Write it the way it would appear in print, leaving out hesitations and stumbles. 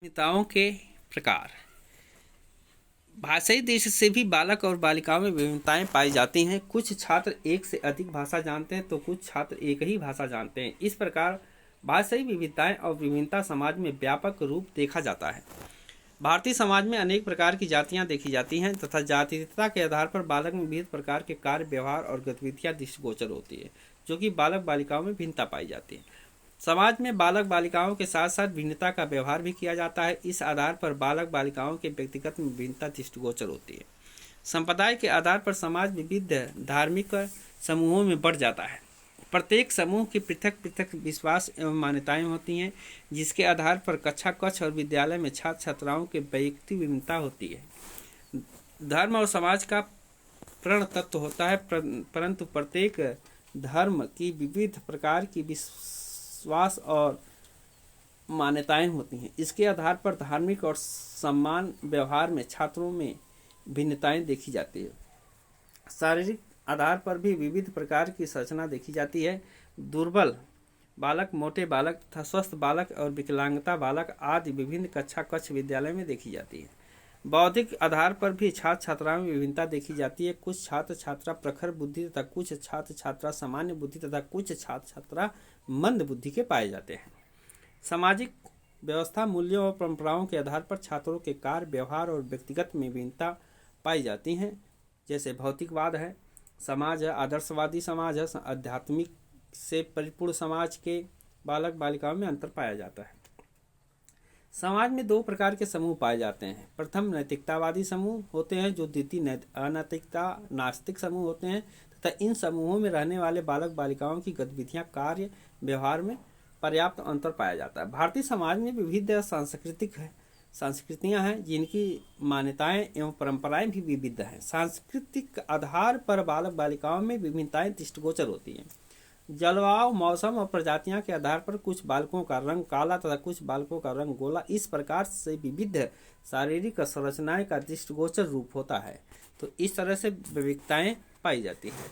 विविधताओं के प्रकार। भाषाई दृष्टि से भी बालक और बालिकाओं में विभिन्नताएं पाई जाती हैं। कुछ छात्र एक से अधिक भाषा जानते हैं तो कुछ छात्र एक ही भाषा जानते हैं। इस प्रकार भाषाई विविधताएं और विभिन्नता समाज में व्यापक रूप देखा जाता है। भारतीय समाज में अनेक प्रकार की जातियां देखी जाती हैं तथा जातीयता के आधार पर बालक में विविध प्रकार के कार्य, व्यवहार और गतिविधियां दृष्टिगोचर होती है, जो कि बालक बालिकाओं में भिन्नता पाई जाती है। समाज में बालक बालिकाओं के साथ साथ भिन्नता का व्यवहार भी किया जाता है। इस आधार पर बालक बालिकाओं के व्यक्तिगत में भिन्नता दृष्टिगोचर होती है। संप्रदाय के आधार पर समाज विविध धार्मिक समूहों में बढ़ जाता है। प्रत्येक समूह की पृथक पृथक विश्वास एवं मान्यताएं होती हैं, जिसके आधार पर कक्षा कक्ष और विद्यालय में छात्र छात्राओं के वैयक्तिक विभिन्नता होती है। धर्म और समाज का प्रण तत्व होता है, परंतु प्रत्येक धर्म की विविध प्रकार की विश्वास और मान्यताएं होती हैं। इसके आधार पर धार्मिक और सम्मान व्यवहार में छात्रों में भिन्नताएं देखी जाती है। शारीरिक आधार पर भी विविध प्रकार की संरचना देखी जाती है। दुर्बल बालक, मोटे बालक तथा स्वस्थ बालक और विकलांगता बालक आदि विभिन्न कक्षा कक्ष विद्यालय में देखी जाती है। बौद्धिक आधार पर भी छात्र छात्राओं में विभिन्नता देखी जाती है। कुछ छात्र छात्रा प्रखर बुद्धि तथा कुछ छात्र छात्रा सामान्य बुद्धि तथा कुछ छात्र छात्रा मंद बुद्धि के पाए जाते हैं। सामाजिक व्यवस्था, मूल्यों और परंपराओं के आधार पर छात्रों के कार्य, व्यवहार और व्यक्तिगत में विभिन्नता पाई जाती हैं। जैसे भौतिकवाद है, समाज है, आदर्शवादी समाज है, आध्यात्मिक से परिपूर्ण समाज के बालक बालिकाओं में अंतर पाया जाता है। समाज में दो प्रकार के समूह पाए जाते हैं। प्रथम नैतिकतावादी समूह होते हैं, जो द्वितीय अनैतिकता नास्तिक समूह होते हैं तथा इन समूहों में रहने वाले बालक बालिकाओं की गतिविधियां, कार्य, व्यवहार में पर्याप्त अंतर पाया जाता है। भारतीय समाज में विविध संस्कृतियां हैं, जिनकी मान्यताएं एवं परंपराएं भी विविध हैं। सांस्कृतिक आधार पर बालक बालिकाओं में विभिन्नताएं दृष्टिगोचर होती हैं। जलवायु, मौसम और प्रजातियां के आधार पर कुछ बालकों का रंग काला तथा कुछ बालकों का रंग गोला, इस प्रकार से विविध शारीरिक संरचनाएं का दृष्टिगोचर रूप होता है। तो इस तरह से विविधताएं पाई जाती हैं।